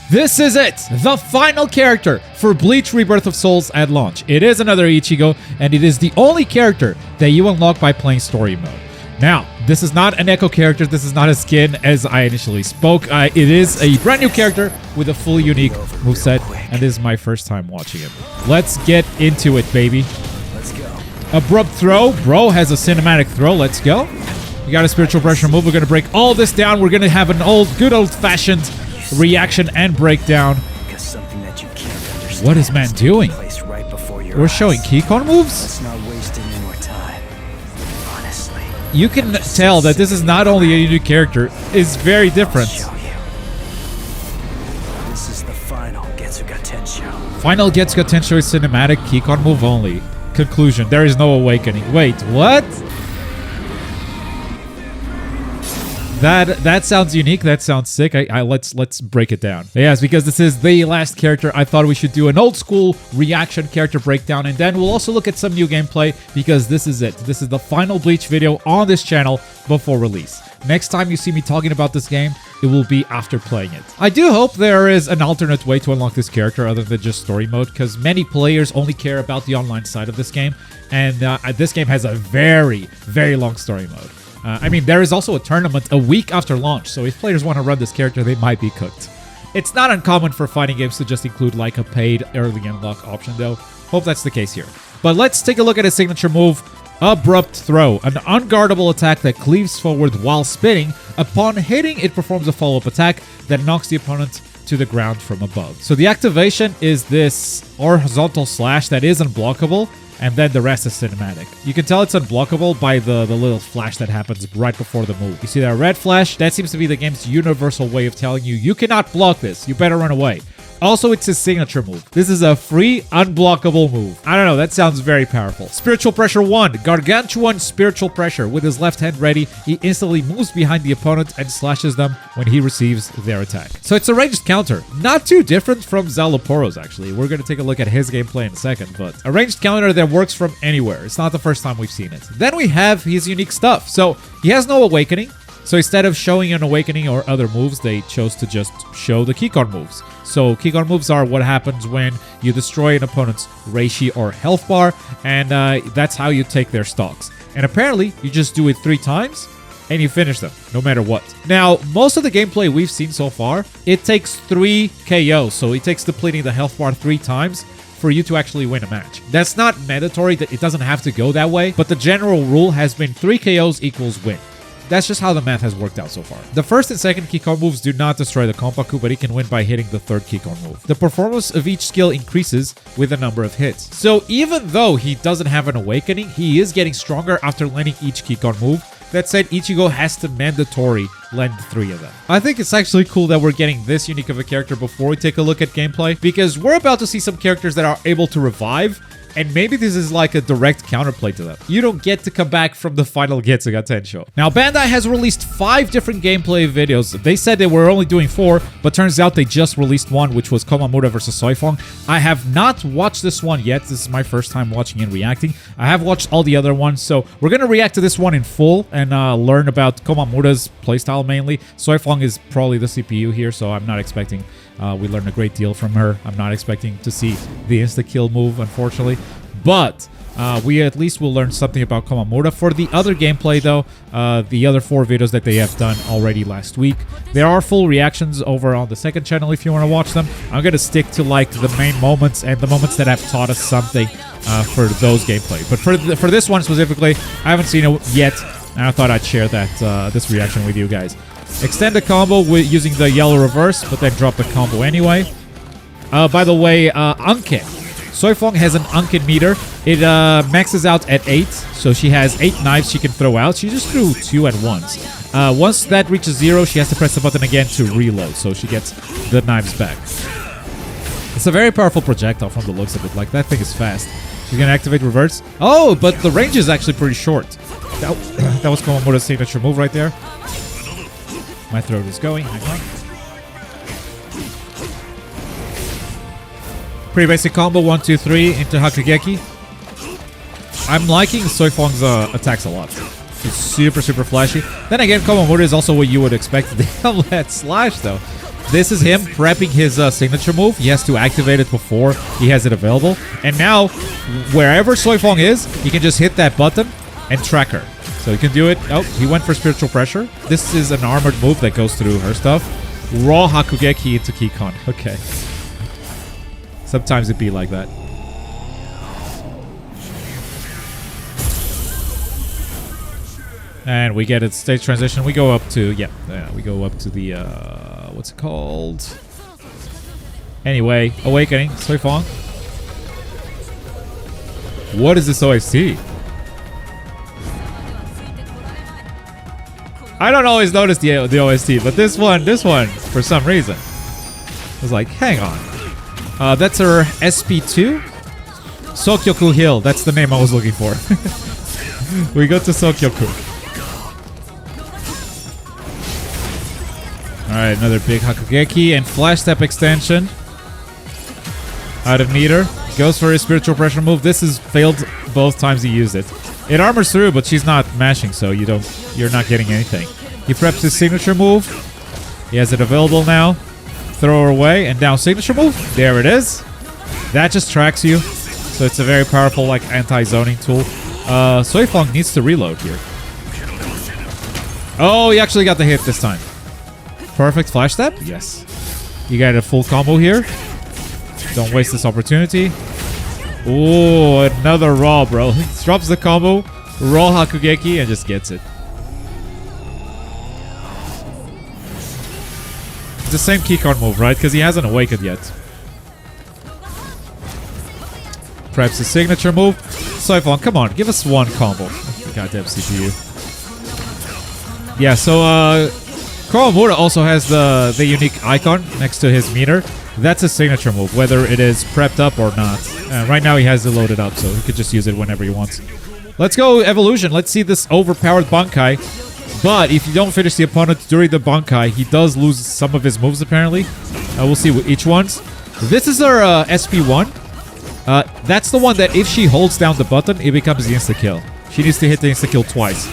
This is it! The final character for Bleach Rebirth of Souls at launch. It is another Ichigo, and it is the only character that you unlock by playing story mode. Now, this is not an Echo character, this is not a skin as I initially spoke. It is a brand new character with a fully unique moveset, and this is my first time watching it. Let's get into it, baby. Let's go. Abrupt throw. Bro has a cinematic throw. Let's go. We got a spiritual pressure move. We're going to break all this down. We're going to have an good old-fashioned reaction and breakdown. What is man doing? We're showing keycon moves? You can tell that this is not only a unique character, it's very different. This is the final Getsuga Tensho. Final Getsuga Tensho is cinematic, keycon move only. Conclusion, there is no awakening. Wait, what? That sounds unique. That sounds sick. Let's break it down. Yes, because this is the last character, I thought we should do an old school reaction character breakdown, and then we'll also look at some new gameplay because this is it. This is the final Bleach video on this channel before release. Next time you see me talking about this game, it will be after playing it. I do hope there is an alternate way to unlock this character other than just story mode, because many players only care about the online side of this game, and this game has a very, very long story mode. I mean, there is also a tournament a week after launch, so if players want to run this character, they might be cooked. It's not uncommon for fighting games to just include like a paid early unlock option though. Hope that's the case here. But let's take a look at his signature move, Abrupt Throw. An unguardable attack that cleaves forward while spinning. Upon hitting, it performs a follow-up attack that knocks the opponent to the ground from above. So the activation is this horizontal slash that is unblockable, and then the rest is cinematic. You can tell it's unblockable by the little flash that happens right before the move. You see that red flash? That seems to be the game's universal way of telling you, you cannot block this, you better run away. Also, it's his signature move. This is a free, unblockable move. I don't know, that sounds very powerful. Spiritual Pressure 1. Gargantuan Spiritual Pressure. With his left hand ready, he instantly moves behind the opponent and slashes them when he receives their attack. So it's a ranged counter. Not too different from Zaloporo's, actually. We're going to take a look at his gameplay in a second, but a ranged counter that works from anywhere. It's not the first time we've seen it. Then we have his unique stuff. So he has no awakening. So instead of showing an awakening or other moves, they chose to just show the keycon moves. So keycon moves are what happens when you destroy an opponent's reishi or health bar, and that's how you take their stocks. And apparently, you just do it 3 times, and you finish them, no matter what. Now, most of the gameplay we've seen so far, it takes 3 KOs, so it takes depleting the health bar 3 times for you to actually win a match. That's not mandatory, that it doesn't have to go that way, but the general rule has been 3 KOs equals win. That's just how the math has worked out so far. The first and second keycon moves do not destroy the Komamura, but he can win by hitting the third keycon move. The performance of each skill increases with the number of hits. So even though he doesn't have an awakening, he is getting stronger after landing each keycon move. That said, Ichigo has to mandatory land 3 of them. I think it's actually cool that we're getting this unique of a character before we take a look at gameplay, because we're about to see some characters that are able to revive, and maybe this is like a direct counterplay to them. You don't get to come back from the final Getsuga Tensho. Now, Bandai has released 5 different gameplay videos. They said they were only doing 4, but turns out they just released one, which was Komamura versus Fong. I have not watched this one yet. This is my first time watching and reacting. I have watched all the other ones, so we're going to react to this one in full and learn about Komamura's playstyle mainly. Fong is probably the CPU here, so I'm not expecting we learn a great deal from her. I'm not expecting to see the insta-kill move, unfortunately. But we at least will learn something about Komamura. For the other gameplay, though, the other 4 videos that they have done already last week, there are full reactions over on the second channel if you want to watch them. I'm going to stick to like the main moments and the moments that have taught us something for those gameplay. But for this one specifically, I haven't seen it yet, and I thought I'd share that this reaction with you guys. Extend the combo with using the yellow reverse, but then drop the combo anyway. By the way, Anken. Fong has an Anken meter. It maxes out at 8, so she has 8 knives she can throw out. She just threw 2 at once. Once that reaches 0, she has to press the button again to reload, so she gets the knives back. It's a very powerful projectile from the looks of it. Like, that thing is fast. She's gonna activate reverse. Oh, but the range is actually pretty short. That was Komamura's signature move right there. My throat is going. Hang on. Pretty basic combo. 1, 2, 3 into Hakugeki. I'm liking Fong's attacks a lot. It's super, super flashy. Then again, Komamura is also what you would expect. Damn, that slash though. This is him prepping his signature move. He has to activate it before he has it available. And now, wherever Fong is, he can just hit that button and track her. So he can do it. Oh, he went for spiritual pressure. This is an armored move that goes through her stuff. Raw Hakugeki into Kikon. Okay. Sometimes it be like that. And we get a stage transition. We go up to, yeah, we go up to the, what's it called? Anyway, Awakening, Fong. What is this OST? I don't always notice the OST, but this one, for some reason, was like, hang on. That's her SP2? Sokyoku Hill, that's the name I was looking for. We go to Sokyoku. Alright, another big Hakugeki and Flash Step extension. Out of meter. Goes for his spiritual pressure move. This has failed both times he used it. It armors through, but she's not mashing, so you're not getting anything. He preps his signature move. He has it available now. Throw her away, and down signature move. There it is. That just tracks you. So it's a very powerful like anti-zoning tool. Fong needs to reload here. Oh, he actually got the hit this time. Perfect flash step? Yes. You got a full combo here. Don't waste this opportunity. Ooh, another raw, bro. He drops the combo, raw Hakugeki, and just gets it. It's the same keycard move, right? Because he hasn't awakened yet. Perhaps his signature move. Fong, come on, give us one combo. Goddamn CPU. Yeah, so Komamura also has the unique icon next to his meter. That's a signature move, whether it is prepped up or not. Right now he has it loaded up, so he could just use it whenever he wants. Let's go evolution. Let's see this overpowered Bankai. But if you don't finish the opponent during the Bankai, he does lose some of his moves apparently. We'll see each one's. This is our SP1. That's the one that if she holds down the button, it becomes the insta-kill. She needs to hit the insta-kill twice.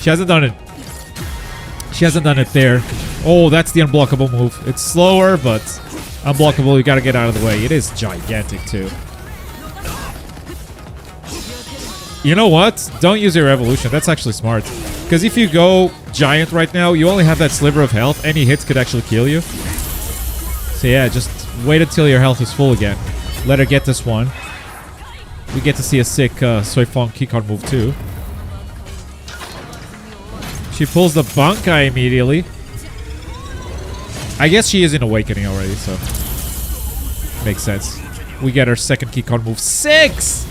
She hasn't done it. She hasn't done it there. Oh, that's the unblockable move. It's slower, but unblockable. You gotta get out of the way. It is gigantic, too. You know what? Don't use your evolution. That's actually smart. Because if you go giant right now, you only have that sliver of health. Any hits could actually kill you. So yeah, just wait until your health is full again. Let her get this one. We get to see a sick Fong keycard move, too. She pulls the Bankai immediately. I guess she is in Awakening already, so makes sense. We get our second keycard move. 6!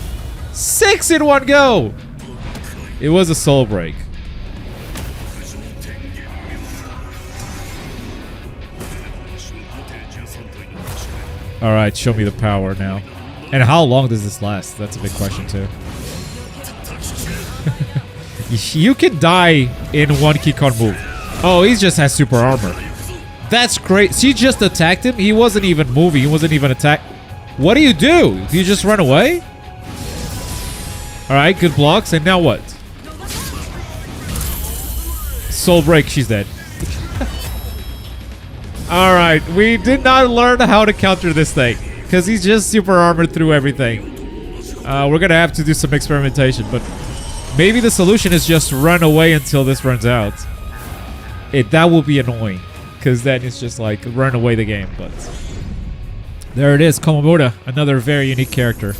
6 in one go! It was a soul break. Alright, show me the power now. And how long does this last? That's a big question, too. You can die in one keycard move. Oh, he just has super armor. That's great. She just attacked him. He wasn't even moving. He wasn't even attacked. What do? You just run away? Alright, good blocks. And now what? Soul break. She's dead. Alright, we did not learn how to counter this thing. Because he's just super armored through everything. We're going to have to do some experimentation. But maybe the solution is just run away until this runs out. That will be annoying. Because then it's just like run away the game. But there it is. Komamura. Another very unique character.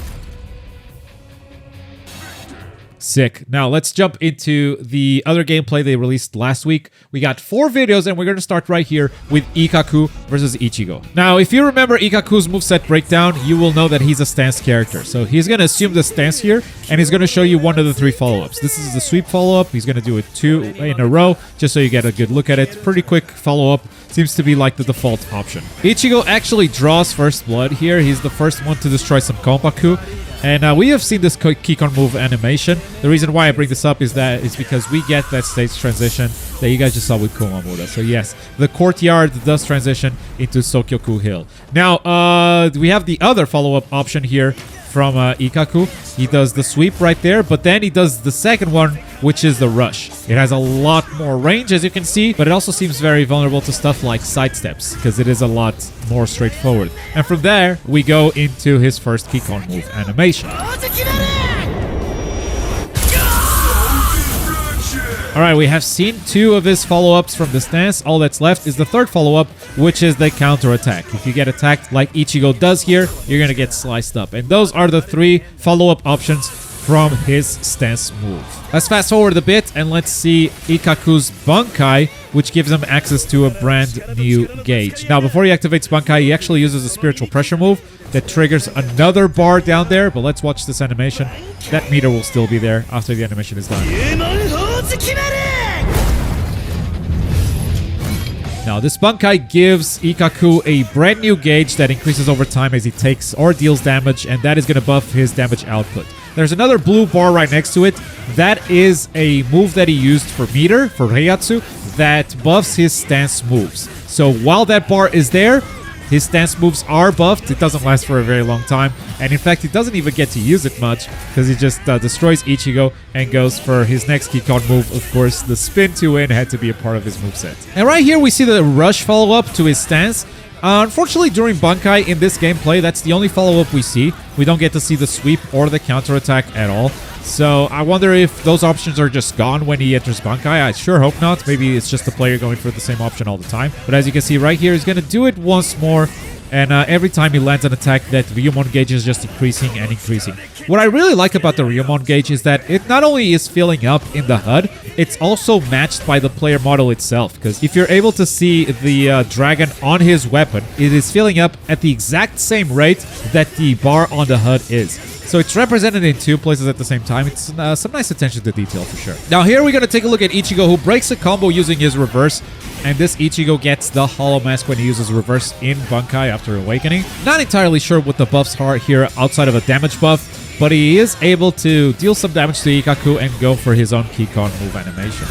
Sick. Now let's jump into the other gameplay they released last week. We got 4 videos and we're going to start right here with Ikkaku versus Ichigo. Now, if you remember Ikkaku's moveset breakdown, you will know that he's a stance character. So he's going to assume the stance here and he's going to show you one of the 3 follow-ups. This is the sweep follow-up. He's going to do it 2 in a row just so you get a good look at it. Pretty quick follow-up. Seems to be like the default option. Ichigo actually draws first blood here. He's the first one to destroy some Konpaku. And we have seen this keycard move animation. The reason why I bring this up is because we get that stage transition that you guys just saw with Komamura. So yes, the courtyard does transition into Sokyoku Hill. Now, we have the other follow-up option here from Ikkaku. He does the sweep right there, but then he does the second one, which is the rush. It has a lot more range, as you can see, but it also seems very vulnerable to stuff like sidesteps, because it is a lot more straightforward. And from there, we go into his first kick-on move animation. Alright, we have seen 2 of his follow-ups from the stance. All that's left is the third follow-up, which is the counter-attack. If you get attacked like Ichigo does here, you're gonna get sliced up. And those are the 3 follow-up options from his stance move. Let's fast forward a bit and let's see Ikkaku's Bankai, which gives him access to a brand new gauge. Now, before he activates Bankai, he actually uses a spiritual pressure move that triggers another bar down there, but let's watch this animation. That meter will still be there after the animation is done. Now, this Bankai gives Ikkaku a brand new gauge that increases over time as he takes or deals damage, and that is going to buff his damage output. There's another blue bar right next to it. That is a move that he used for meter, for Reiatsu, that buffs his stance moves. So while that bar is there, his stance moves are buffed. It doesn't last for a very long time. And in fact, he doesn't even get to use it much because he just destroys Ichigo and goes for his next kick-on move. Of course, the spin to win had to be a part of his moveset. And right here, we see the rush follow-up to his stance. Unfortunately, during Bankai in this gameplay, that's the only follow-up we see. We don't get to see the sweep or the counter-attack at all. So I wonder if those options are just gone when he enters Bankai. I sure hope not. Maybe it's just the player going for the same option all the time. But as you can see right here, he's going to do it once more. And every time he lands an attack, that Ryumon gauge is just increasing and increasing. What I really like about the Ryumon gauge is that it not only is filling up in the HUD, it's also matched by the player model itself. Because if you're able to see the dragon on his weapon, it is filling up at the exact same rate that the bar on the HUD is. So it's represented in 2 places at the same time. It's some nice attention to detail for sure. Now here we're going to take a look at Ichigo, who breaks a combo using his reverse. And this Ichigo gets the Hollow Mask when he uses reverse in Bankai after awakening. Not entirely sure what the buffs are here outside of a damage buff, but he is able to deal some damage to Ikkaku and go for his own kick-on move animation.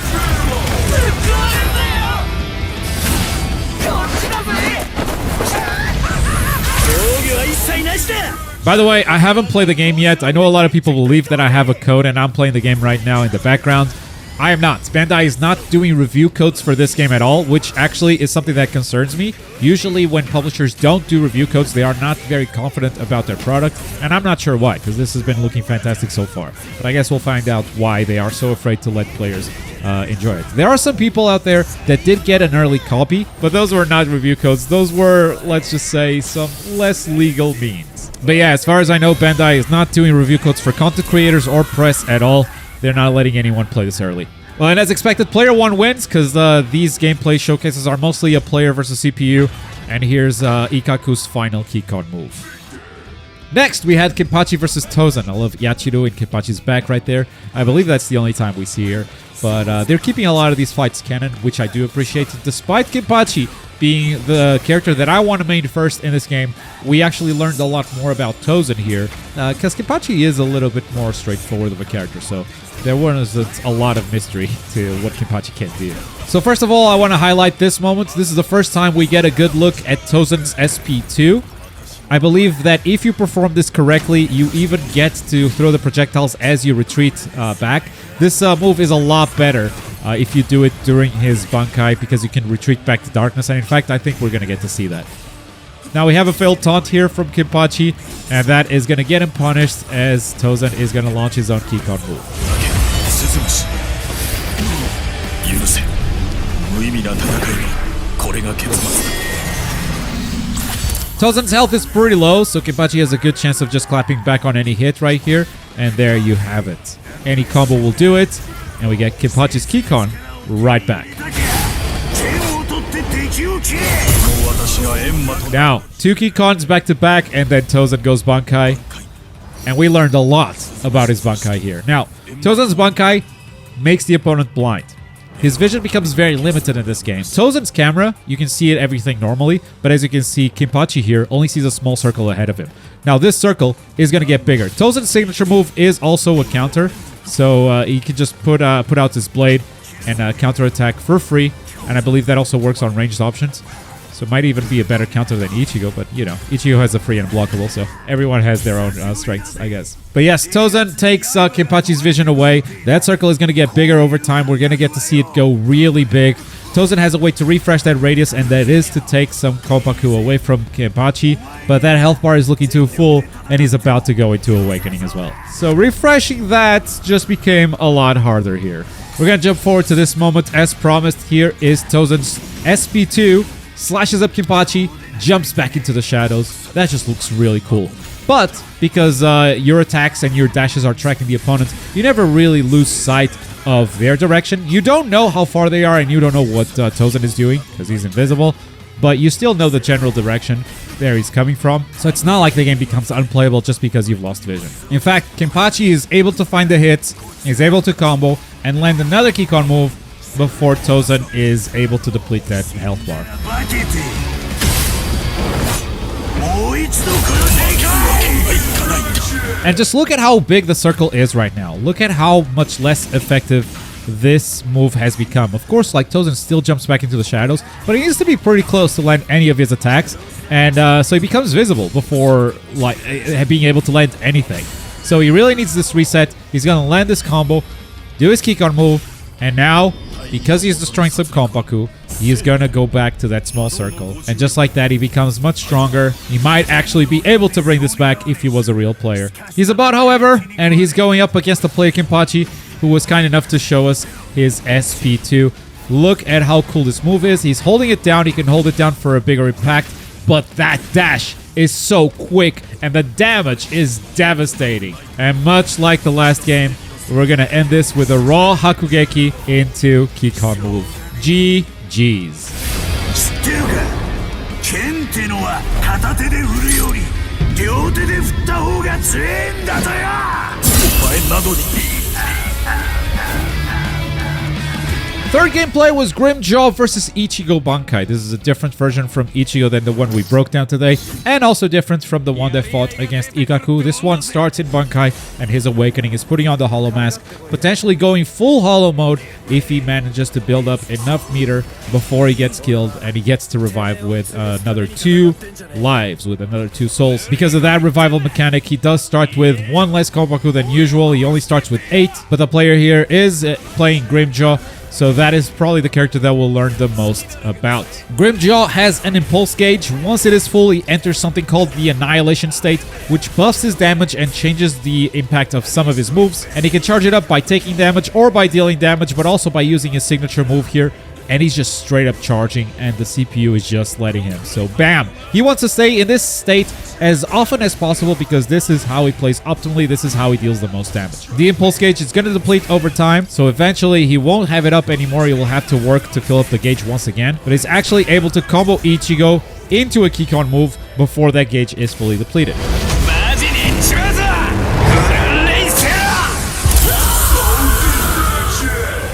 By the way, I haven't played the game yet. I know a lot of people believe that I have a code and I'm playing the game right now in the background. I am not. Bandai is not doing review codes for this game at all, which actually is something that concerns me. Usually when publishers don't do review codes, they are not very confident about their product, and I'm not sure why, because this has been looking fantastic so far. But I guess we'll find out why they are so afraid to let players enjoy it. There are some people out there that did get an early copy, but those were not review codes. Those were, let's just say, some less legal means. But yeah, as far as I know, Bandai is not doing review codes for content creators or press at all. They're not letting anyone play this early. Well, and as expected, player 1 wins because these gameplay showcases are mostly a player versus CPU. And here's Ikkaku's final kick-on move. Next, we had Kenpachi versus Tosen. I love Yachiru in Kenpachi's back right there. I believe that's the only time we see her. But they're keeping a lot of these fights canon, which I do appreciate. Despite Kenpachi being the character that I want to main first in this game, we actually learned a lot more about Tosen here. Because Kenpachi is a little bit more straightforward of a character, so there was a lot of mystery to what Kenpachi can do. So first of all, I want to highlight this moment. This is the first time we get a good look at Tosen's SP2. I believe that if you perform this correctly, you even get to throw the projectiles as you retreat back. This move is a lot better if you do it during his Bankai, because you can retreat back to darkness, and in fact, I think we're going to get to see that. Now we have a failed taunt here from Kenpachi, and that is going to get him punished as Tosen is going to launch his own kick-on move. Tosen's health is pretty low, so Kenpachi has a good chance of just clapping back on any hit right here. And there you have it. Any combo will do it, and we get Kenpachi's kick-on right back. Now, 2 kick-ons back to back, and then Tosen goes Bankai. And we learned a lot about his Bankai here. Now, Tosen's Bankai makes the opponent blind. His vision becomes very limited in this game. Tosen's camera, you can see everything normally, but as you can see, Kenpachi here only sees a small circle ahead of him. Now, this circle is going to get bigger. Tosen's signature move is also a counter, so he can just put out his blade and counter attack for free, and I believe that also works on ranged options. So it might even be a better counter than Ichigo, but you know, Ichigo has a free and blockable, so everyone has their own strengths, I guess. But yes, Tosen takes Kenpachi's vision away. That circle is going to get bigger over time. We're going to get to see it go really big. Tosen has a way to refresh that radius, and that is to take some Koppaku away from Kenpachi, but that health bar is looking too full, and he's about to go into Awakening as well. So refreshing that just became a lot harder here. We're going to jump forward to this moment. As promised, here is Tosen's SP2, slashes up Kenpachi, jumps back into the shadows. That just looks really cool. But because your attacks and your dashes are tracking the opponent, you never really lose sight of their direction. You don't know how far they are, and you don't know what Tosen is doing because he's invisible, but you still know the general direction there he's coming from. So it's not like the game becomes unplayable just because you've lost vision. In fact, Kenpachi is able to find the hits, is able to combo, and land another Kikon move before Tosen is able to deplete that health bar. And just look at how big the circle is right now. Look at how much less effective this move has become. Of course, like, Tosen still jumps back into the shadows, but he needs to be pretty close to land any of his attacks, and so he becomes visible before like being able to land anything. So he really needs this reset. He's gonna land this combo, do his Kikon move, and now, because he's destroying some Koppaku, he is gonna go back to that small circle. And just like that, he becomes much stronger. He might actually be able to bring this back if he was a real player. He's about, however, and he's going up against the player Kenpachi, who was kind enough to show us his SP2. Look at how cool this move is. He's holding it down. He can hold it down for a bigger impact, but that dash is so quick, and the damage is devastating. And much like the last game, we're gonna end this with a raw Hakugeki into Kikon move. GG's. Third gameplay was Grimmjow versus Ichigo Bankai. This is a different version from Ichigo than the one we broke down today, and also different from the one that fought against Ikkaku. This one starts in Bankai, and his awakening is putting on the Hollow Mask, potentially going full Hollow mode if he manages to build up enough meter before he gets killed, and he gets to revive with another 2 lives, with another 2 souls. Because of that revival mechanic, he does start with 1 less Koppaku than usual. He only starts with 8, but the player here is playing Grimmjow, so that is probably the character that we'll learn the most about. Grimmjow has an impulse gauge. Once it is full, he enters something called the Annihilation state, which buffs his damage and changes the impact of some of his moves. And he can charge it up by taking damage or by dealing damage, but also by using his signature move here. And he's just straight up charging, and the CPU is just letting him. So bam! He wants to stay in this state as often as possible because this is how he plays optimally. This is how he deals the most damage. The impulse gauge is going to deplete over time, so eventually he won't have it up anymore. He will have to work to fill up the gauge once again. But he's actually able to combo Ichigo into a Kikon move before that gauge is fully depleted.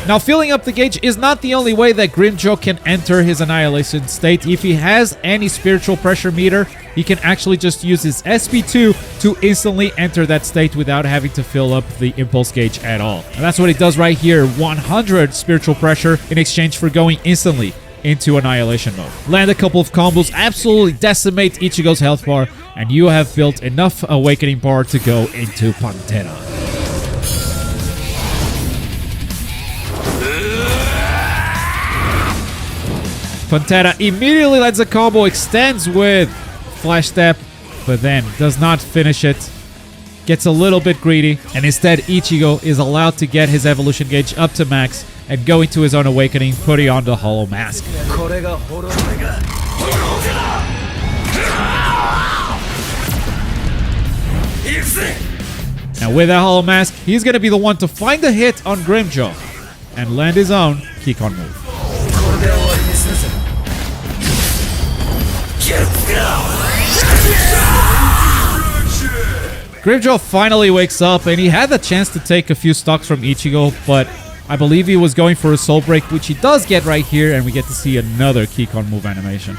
Now, filling up the gauge is not the only way that Grimmjow can enter his Annihilation state. If he has any spiritual pressure meter, he can actually just use his SP2 to instantly enter that state without having to fill up the impulse gauge at all. And that's what he does right here, 100 spiritual pressure in exchange for going instantly into Annihilation mode. Land a couple of combos, absolutely decimate Ichigo's health bar, and you have built enough Awakening bar to go into Pantera. Pantera immediately lands a combo, extends with Flash Step, but then does not finish it. Gets a little bit greedy, and instead Ichigo is allowed to get his evolution gauge up to max and go into his own awakening, putting on the Hollow Mask. Now with that Hollow Mask, he's going to be the one to find a hit on Grimmjow and land his own Kikon move. Grimmjow finally wakes up, and he had the chance to take a few stocks from Ichigo, but I believe he was going for a soul break, which he does get right here, and we get to see another Kikon move animation.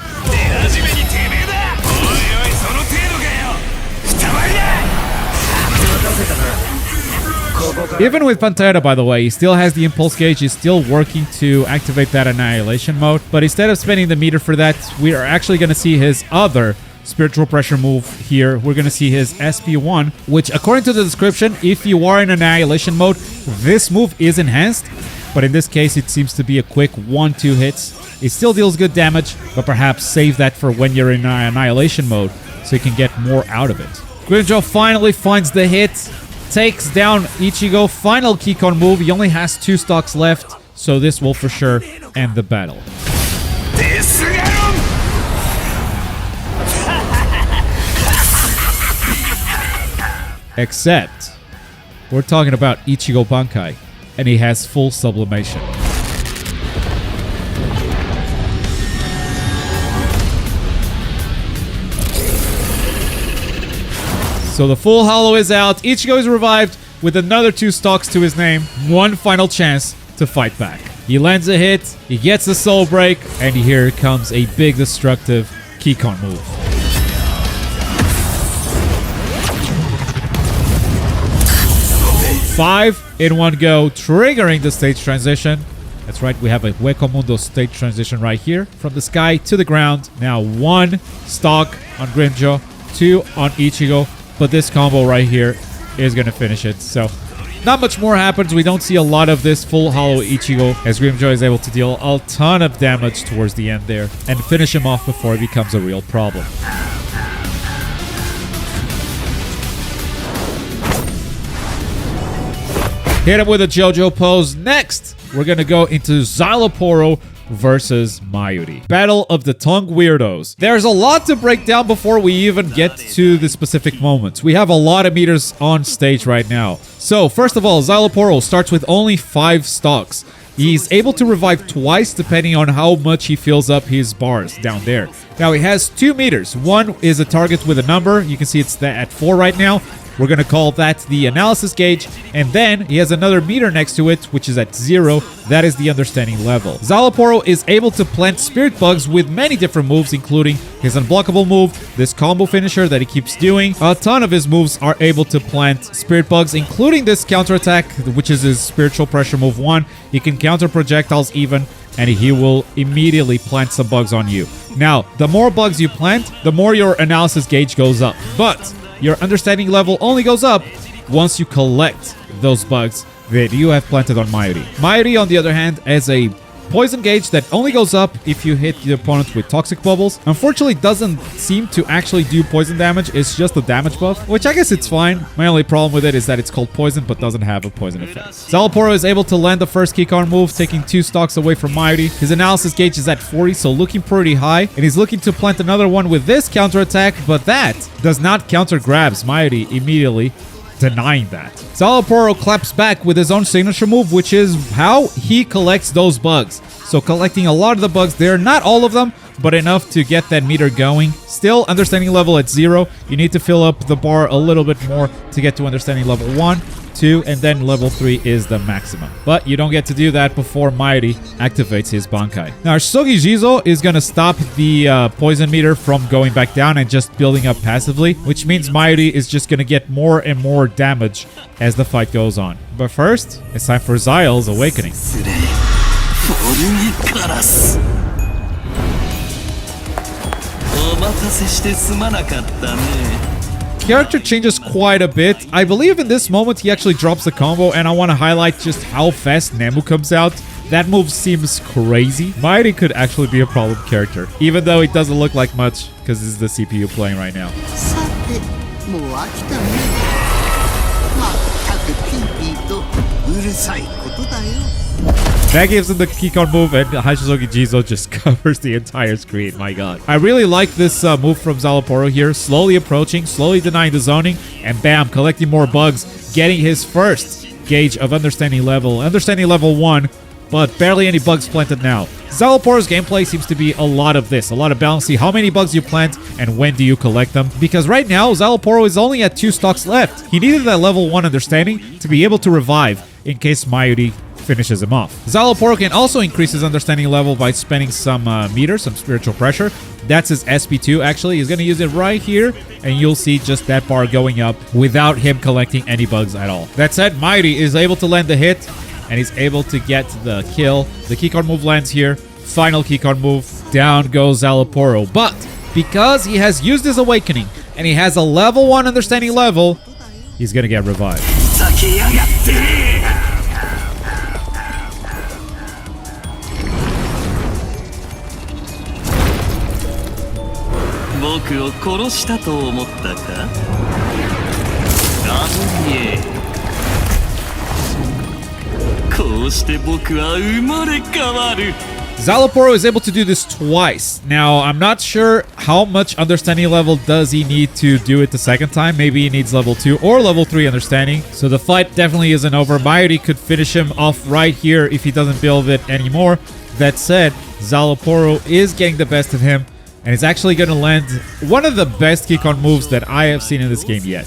Even with Pantera, by the way, he still has the impulse gauge. He's still working to activate that annihilation mode. But instead of spending the meter for that, we are actually going to see his other spiritual pressure move here. We're going to see his SP1, which according to the description, if you are in annihilation mode, this move is enhanced. But in this case, it seems to be a quick 1-2 hits. It still deals good damage, but perhaps save that for when you're in annihilation mode so you can get more out of it. Grimmjow finally finds the hit, takes down Ichigo. Final Keycon move. He only has 2 stocks left, so this will for sure end the battle. Except, we're talking about Ichigo Bankai, and he has full sublimation. So the full hollow is out. Ichigo is revived with another 2 stocks to his name. One final chance to fight back. He lands a hit, he gets the soul break, and here comes a big destructive Keycon move. Five in one go, triggering the stage transition. That's right, we have a Hueco Mundo stage transition right here. From the sky to the ground. Now 1 stock on Grimmjow, 2 on Ichigo. But this combo right here is going to finish it. So not much more happens. We don't see a lot of this full hollow Ichigo as Grimmjow is able to deal a ton of damage towards the end there and finish him off before it becomes a real problem. Hit him with a JoJo pose. Next, we're going to go into Szayel versus Mayuri. Battle of the Tongue Weirdos. There's a lot to break down before we even get to the specific moments. We have a lot of meters on stage right now. So, first of all, Szayel starts with only 5 stocks. He's able to revive twice depending on how much he fills up his bars down there. Now, he has 2 meters. One is a target with a number. You can see it's at 4 right now. We're going to call that the analysis gauge. And then he has another meter next to it, which is at 0. That is the understanding level. Szayel is able to plant spirit bugs with many different moves, including his unblockable move, this combo finisher that he keeps doing. A ton of his moves are able to plant spirit bugs, including this counterattack, which is his spiritual pressure move 1. He can counter projectiles even, and he will immediately plant some bugs on you. Now, the more bugs you plant, the more your analysis gauge goes up. But your understanding level only goes up once you collect those bugs that you have planted on Mayuri. Mayuri, on the other hand, has a poison gauge that only goes up if you hit the opponent with toxic bubbles. Unfortunately, doesn't seem to actually do poison damage. It's just a damage buff, which I guess it's fine. My only problem with it is that it's called poison, but doesn't have a poison effect. Szayel is able to land the first Keycon move, taking 2 stocks away from Mayuri. His analysis gauge is at 40, so looking pretty high. And he's looking to plant another one with this counterattack, but that does not counter grabs Mayuri immediately, denying that. Szayel claps back with his own signature move, which is how he collects those bugs. So collecting a lot of the bugs there, not all of them, but enough to get that meter going. Still understanding level at 0. You need to fill up the bar a little bit more to get to understanding level 1, 2, and then level 3 is the maximum. But you don't get to do that before Mayuri activates his Bankai. Now, Shogi Jizo is going to stop the poison meter from going back down and just building up passively, which means Mayuri is just going to get more and more damage as the fight goes on. But first, it's time for Szayel's awakening. Character changes quite a bit. I believe in this moment he actually drops the combo, and I want to highlight just how fast Nemu comes out. That move seems crazy. Mayuri could actually be a problem character, even though it doesn't look like much because this is the CPU playing right now. That gives him the Keycon move, and Hashizogi Jizo just covers the entire screen. My god. I really like this move from Szayel here. Slowly approaching, slowly denying the zoning, and bam, collecting more bugs, getting his first gauge of understanding level. Understanding level 1, but barely any bugs planted now. Szayel's gameplay seems to be a lot of this, a lot of balancing how many bugs you plant and when do you collect them. Because right now, Szayel is only at 2 stocks left. He needed that level 1 understanding to be able to revive in case Mayuri finishes him off. Szayel can also increase his understanding level by spending some meter, some spiritual pressure. That's his SP2 actually. He's going to use it right here, and you'll see just that bar going up without him collecting any bugs at all. That said, Mayuri is able to land the hit, and he's able to get the kill. The keycard move lands here. Final keycard move. Down goes Szayel. But because he has used his awakening, and he has a level 1 understanding level, he's going to get revived. 僕を殺したと思ったか？あぶねえ。こうして僕は生まれ変わる。 Szayel is able to do this twice. Now, I'm not sure how much understanding level does he need to do it the second time. Maybe he needs level 2 or level 3 understanding. So the fight definitely isn't over. Mayuri could finish him off right here if he doesn't build it anymore. That said, Szayel is getting the best of him. And it's actually going to land one of the best kick-on moves that I have seen in this game yet.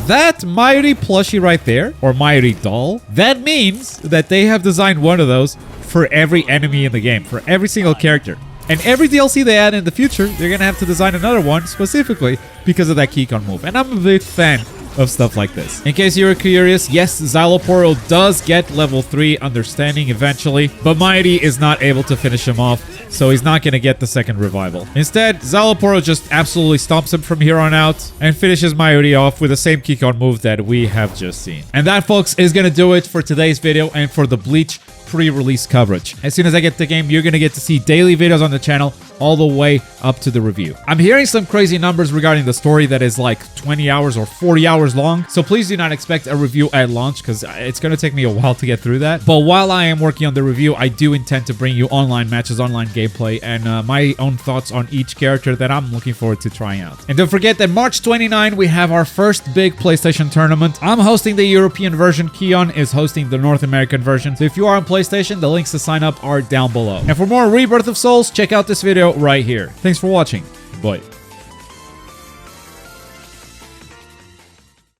That Mayuri plushie right there, or Mayuri doll, that means that they have designed one of those for every enemy in the game, for every single character. And every DLC they add in the future, they're going to have to design another one specifically because of that kick-on move. And I'm a big fan of stuff like this. In case you were curious, yes, Szayel does get level 3 understanding eventually, but Mayuri is not able to finish him off, so he's not going to get the second revival. Instead, Szayel just absolutely stomps him from here on out and finishes Mayuri off with the same kick-on move that we have just seen. And that, folks, is going to do it for today's video and for the Bleach pre-release coverage. As soon as I get the game, you're going to get to see daily videos on the channel all the way up to the review. I'm hearing some crazy numbers regarding the story that is like 20 hours or 40 hours long, so please do not expect a review at launch because it's going to take me a while to get through that. But while I am working on the review, I do intend to bring you online matches, online gameplay, and my own thoughts on each character that I'm looking forward to trying out. And don't forget that March 29, we have our first big PlayStation tournament. I'm hosting the European version. Keon is hosting the North American version. So if you are on PlayStation, the links to sign up are down below. And for more Rebirth of Souls, check out this video right here. Thanks for watching. Bye.